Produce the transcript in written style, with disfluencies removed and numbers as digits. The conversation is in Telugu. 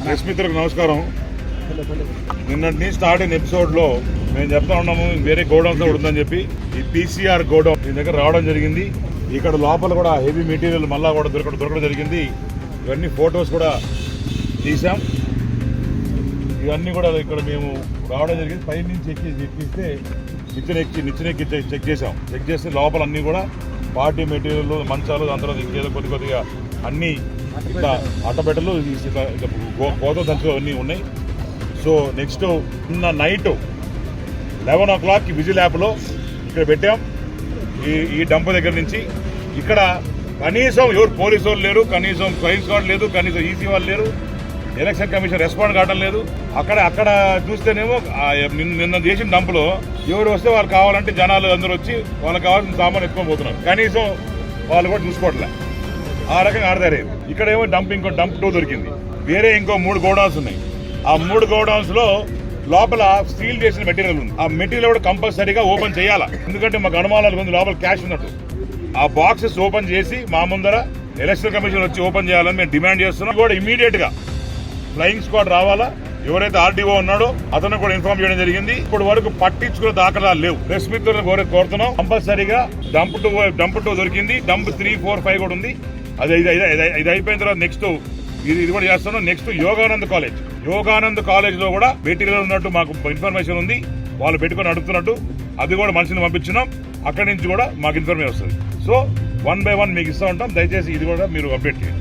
ప్రెస్ మిత్రులకు నమస్కారం. నిన్నటి స్టార్ట్ అయిన ఎపిసోడ్లో మేము చెప్తా ఉన్నాము వేరే గోడౌన్స్ ఉంటుందని చెప్పి. ఈ పీసీఆర్ గోడౌన్ దీని దగ్గర రావడం జరిగింది. ఇక్కడ లోపల కూడా హెవీ మెటీరియల్ మళ్ళా కూడా దొరకడం జరిగింది. ఇవన్నీ ఫొటోస్ కూడా తీసాం. ఇవన్నీ కూడా ఇక్కడ మేము రావడం జరిగింది. పై నుంచి ఎక్కిస్తే నిచ్చెనెక్కి చెక్ చేసాం. చెక్ చేస్తే లోపల అన్నీ కూడా పార్టీ మెటీరియల్, మంచాలు, అందరూ ఇంకేదో కొద్దిగా అన్నీ ఇట్లా అట్టబెట్టలు, కోత దంచులు అన్నీ ఉన్నాయి. సో నెక్స్ట్ నిన్న నైట్ 11 o'clock విజిల్ యాప్లో ఇక్కడ పెట్టాం. ఈ డంప్ దగ్గర నుంచి ఇక్కడ కనీసం ఎవరు పోలీసు వాళ్ళు లేరు, కనీసం క్రైమ్ స్క్వాడ్ లేదు, కనీసం ఈసీ వాళ్ళు లేరు, ఎలక్షన్ కమిషన్ రెస్పాండ్ కావడం లేదు. అక్కడ చూస్తేనేమో నిన్న చేసిన డంపులో ఎవరు వస్తే వాళ్ళు కావాలంటే జనాలు అందరూ వచ్చి వాళ్ళకి కావాల్సిన సామాన్ ఎత్తుకొని పోతున్నారు. కనీసం వాళ్ళు కూడా చూసుకోవట్లే. ఆ రకంగా ఆడతారేది. ఇక్కడ ఏమో డంప్ 2 దొరికింది. వేరే ఇంకో 3 గోడౌన్స్ ఉన్నాయి. ఆ 3 గోడౌన్స్ లో లోపల సీల్ చేసిన మెటీరియల్ ఉంది. ఆ మెటీరియల్ కూడా కంపల్సరీగా ఓపెన్ చేయాలా, ఎందుకంటే మాకు అనుమానాలు ఉంది లోపల క్యాష్ ఉన్నట్టు. ఆ బాక్సెస్ ఓపెన్ చేసి మా ముందర ఎలక్షన్ కమిషన్ వచ్చి ఓపెన్ చేయాలని మేము డిమాండ్ చేస్తున్నాం. కూడా ఇమీడియట్ గా ఫ్లయింగ్ స్క్వాడ్ రావాలా. ఎవరైతే ఆర్డీఓ ఉన్నాడో అతను కూడా ఇన్ఫార్మ్ చేయడం జరిగింది. ఇప్పటి వరకు పట్టించుకున్న దాఖలాలు లేవు. ప్రెస్ మిత్రులను కోరుతున్నాం, కంపల్సరీగా డంప్ 2 దొరికింది. డంప్ 3, 4, 5 కూడా ఉంది. అది ఇది అయిపోయిన తర్వాత నెక్స్ట్ ఇది కూడా చేస్తున్నాం. నెక్స్ట్ యోగానంద్ కాలేజ్ లో కూడా మెటీరియల్ ఉన్నట్టు మాకు ఇన్ఫర్మేషన్ ఉంది. వాళ్ళు పెట్టుకొని అడుగుతున్నట్టు అది కూడా మనిషిని పంపించినాం. అక్కడి నుంచి కూడా మాకు ఇన్ఫర్మేషన్ వస్తుంది. సో 1 by 1 మీకు ఇస్తూ ఉంటాం. దయచేసి ఇది కూడా మీరు అప్డేట్ చేయండి.